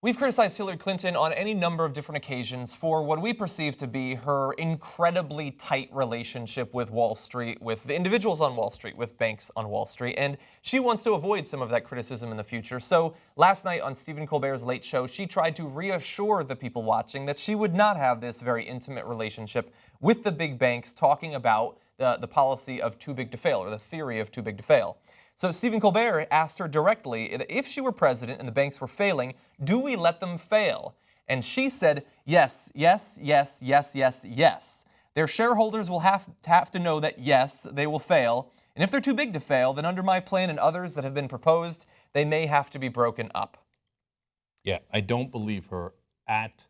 We've criticized Hillary Clinton on any number of different occasions for what we perceive to be her incredibly tight relationship with Wall Street, with the individuals on Wall Street, with banks on Wall Street, and she wants to avoid some of that criticism in the future. So last night on Stephen Colbert's Late Show, she tried to reassure the people watching that she would not have this very intimate relationship with the big banks, talking about the policy of too big to fail, or the theory of too big to fail. So Stephen Colbert asked her directly, if she were president and the banks were failing, do we let them fail? And she said, yes, yes, yes, yes, yes, yes. Their shareholders will have to know that, yes, they will fail. And if they're too big to fail, then under my plan and others that have been proposed, they may have to be broken up. Yeah, I don't believe her at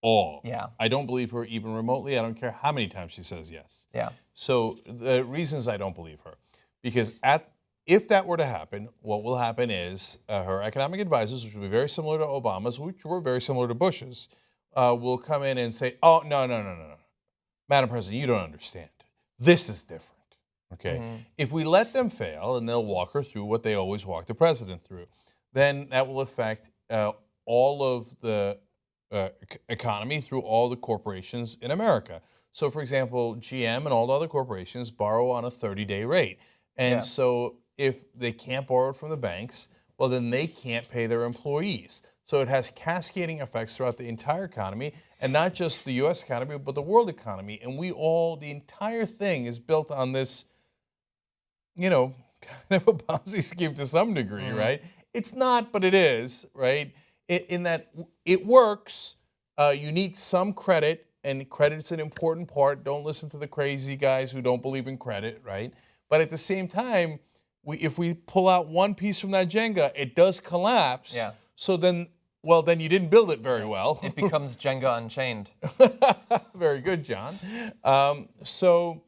all. Yeah. I don't believe her even remotely. I don't care how many times she says yes. Yeah. So the reasons I don't believe her, because if that were to happen, what will happen is her economic advisors, which will be very similar to Obama's, which were very similar to Bush's, will come in and say, oh, no. Madam President, you don't understand. This is different. Okay? Mm-hmm. If we let them fail, and they'll walk her through what they always walk the president through, then that will affect all of the economy through all the corporations in America. So, for example, GM and all the other corporations borrow on a 30-day rate. And so if they can't borrow it from the banks, well, then they can't pay their employees. So it has cascading effects throughout the entire economy, and not just the U.S. economy, but the world economy. And the entire thing is built on this, kind of a Ponzi scheme to some degree, right? It's not, but it is, right? In that it works. You need some credit, and credit's an important part. Don't listen to the crazy guys who don't believe in credit, right? But at the same time, if we pull out one piece from that Jenga, it does collapse. Yeah. So then you didn't build it very well. It becomes Jenga Unchained. Very good, John. So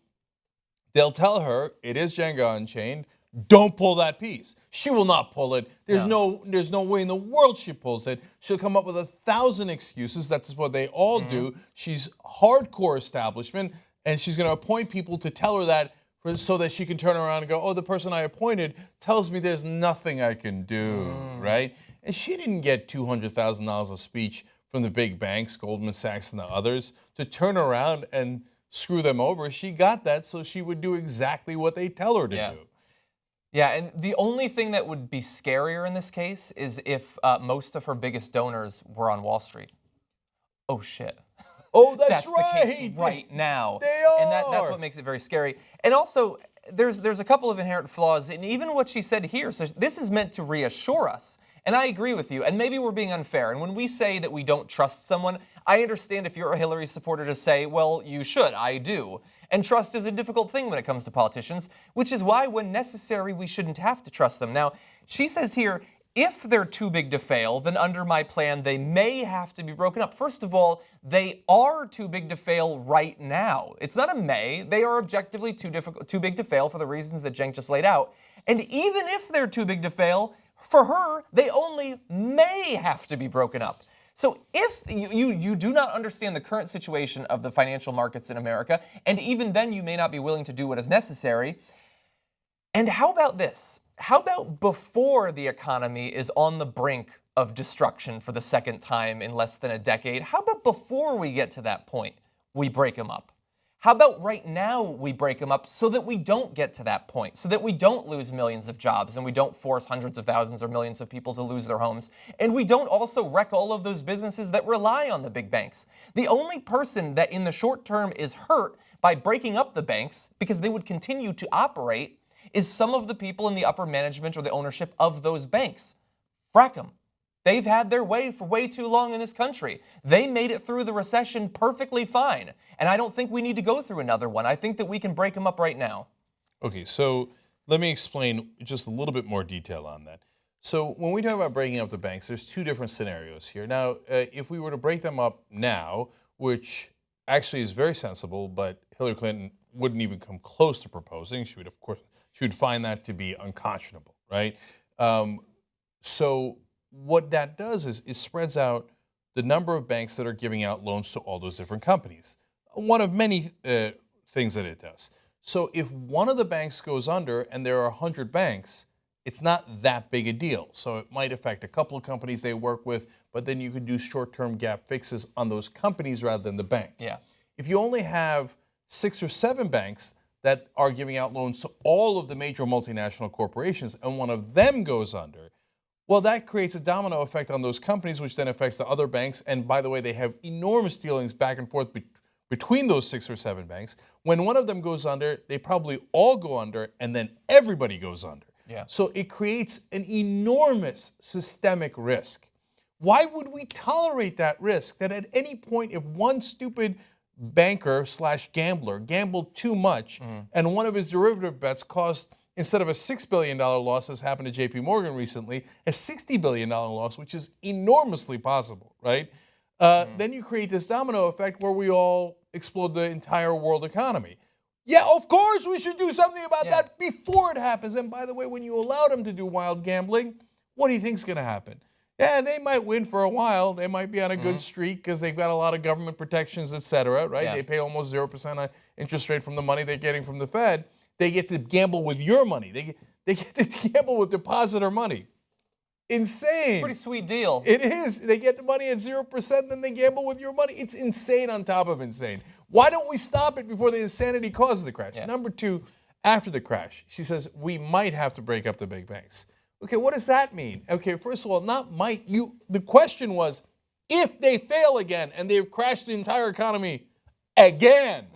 they'll tell her it is Jenga Unchained. Don't pull that piece. She will not pull it. There's no way in the world she pulls it. She'll come up with 1,000 excuses. That's what they all do. She's hardcore establishment, and she's going to appoint people to tell her that, so that she can turn around and go, oh, the person I appointed tells me there's nothing I can do, right? And she didn't get $200,000 a speech from the big banks, Goldman Sachs and the others, to turn around and screw them over. She got that so she would do exactly what they tell her to do. Yeah, and the only thing that would be scarier in this case is if most of her biggest donors were on Wall Street. Oh, shit. Oh, that's right. The case right now. They are. And that's what makes it very scary. And also, there's a couple of inherent flaws in even what she said here. So this is meant to reassure us. And I agree with you. And maybe we're being unfair. And when we say that we don't trust someone, I understand if you're a Hillary supporter to say, well, you should. I do. And trust is a difficult thing when it comes to politicians, which is why, when necessary, we shouldn't have to trust them. Now, she says here, if they're too big to fail, then under my plan, they may have to be broken up. First of all, they are too big to fail right now. It's not a may. They are objectively too big to fail for the reasons that Cenk just laid out. And even if they're too big to fail, for her, they only may have to be broken up. So if you do not understand the current situation of the financial markets in America, and even then you may not be willing to do what is necessary, and how about this? How about before the economy is on the brink of destruction for the second time in less than a decade? How about before we get to that point, we break them up? How about right now we break them up so that we don't get to that point, so that we don't lose millions of jobs and we don't force hundreds of thousands or millions of people to lose their homes, and we don't also wreck all of those businesses that rely on the big banks? The only person that in the short term is hurt by breaking up the banks, because they would continue to operate, is some of the people in the upper management or the ownership of those banks. Frack them. They've had their way for way too long in this country. They made it through the recession perfectly fine. And I don't think we need to go through another one. I think that we can break them up right now. Okay, so let me explain just a little bit more detail on that. So when we talk about breaking up the banks, there's two different scenarios here. Now, if we were to break them up now, which actually is very sensible, but Hillary Clinton wouldn't even come close to proposing, she would find that to be unconscionable, right? So what that does is it spreads out the number of banks that are giving out loans to all those different companies. One of many things that it does. So if one of the banks goes under and there are 100 banks, it's not that big a deal. So it might affect a couple of companies they work with, but then you could do short-term gap fixes on those companies rather than the bank. Yeah. If you only have 6 or 7 banks that are giving out loans to all of the major multinational corporations and one of them goes under, well, that creates a domino effect on those companies, which then affects the other banks. And by the way, they have enormous dealings back and forth between those 6 or 7 banks. When one of them goes under, they probably all go under, and then everybody goes under. Yeah. So it creates an enormous systemic risk. Why would we tolerate that risk? That at any point, if one stupid banker / gambler gambled too much and one of his derivative bets caused, instead of a $6 billion loss, as happened to JP Morgan recently, a $60 billion loss, which is enormously possible, right? Then you create this domino effect where we all explode the entire world economy. Yeah, of course we should do something about that before it happens. And by the way, when you allow them to do wild gambling, what do you think is going to happen? Yeah, they might win for a while. They might be on a good streak because they've got a lot of government protections, et cetera, right? Yeah. They pay almost 0% interest rate from the money they're getting from the Fed. They get to gamble with your money. They get to gamble with depositor money. Insane. Pretty sweet deal. It is. They get the money at 0%, then they gamble with your money. It's insane on top of insane. Why don't we stop it before the insanity causes the crash? Yeah. Number 2, after the crash, she says, we might have to break up the big banks. Okay, what does that mean? Okay, first of all, not might. The question was, if they fail again and they've crashed the entire economy again,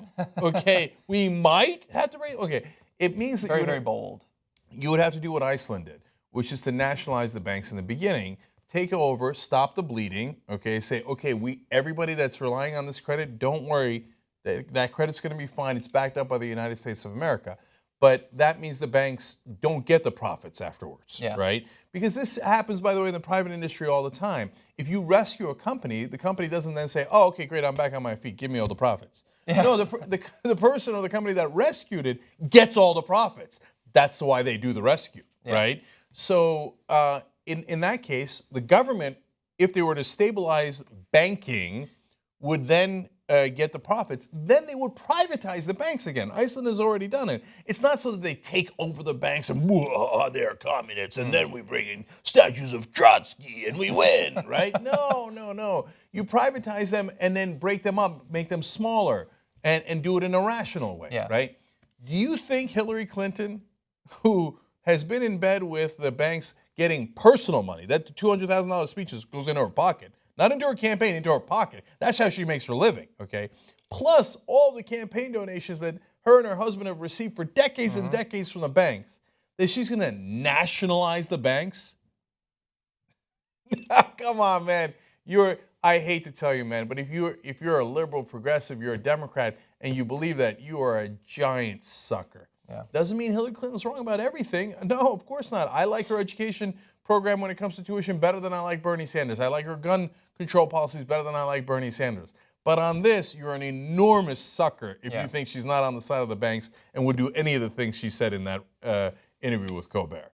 okay, we might have to break. Okay, it means that Very bold. you would have to do what Iceland did, which is to nationalize the banks in the beginning, take over, stop the bleeding, okay, say, okay, everybody that's relying on this credit, don't worry, that credit's going to be fine. It's backed up by the United States of America. But that means the banks don't get the profits afterwards, right? Because this happens, by the way, in the private industry all the time. If you rescue a company, the company doesn't then say, oh, okay, great, I'm back on my feet. Give me all the profits. Yeah. No, the person or the company that rescued it gets all the profits. That's why they do the rescue, right? So in that case, the government, if they were to stabilize banking, would then get the profits. Then they would privatize the banks again. Iceland has already done it. It's not so that they take over the banks and they're communists, and then we bring in statues of Trotsky and we win, right? No. You privatize them and then break them up, make them smaller, and do it in a rational way, right? Do you think Hillary Clinton, who has been in bed with the banks getting personal money, that $200,000 speech goes into her pocket, not into her campaign, into her pocket. That's how she makes her living, okay? Plus all the campaign donations that her and her husband have received for decades and decades from the banks, that she's going to nationalize the banks? Come on, man. I hate to tell you, man, but if you're a liberal progressive, you're a Democrat, and you believe that, you are a giant sucker. Yeah. Doesn't mean Hillary Clinton's wrong about everything. No, of course not. I like her education program when it comes to tuition better than I like Bernie Sanders. I like her gun control policies better than I like Bernie Sanders. But on this, you're an enormous sucker if you think she's not on the side of the banks and would do any of the things she said in that interview with Colbert.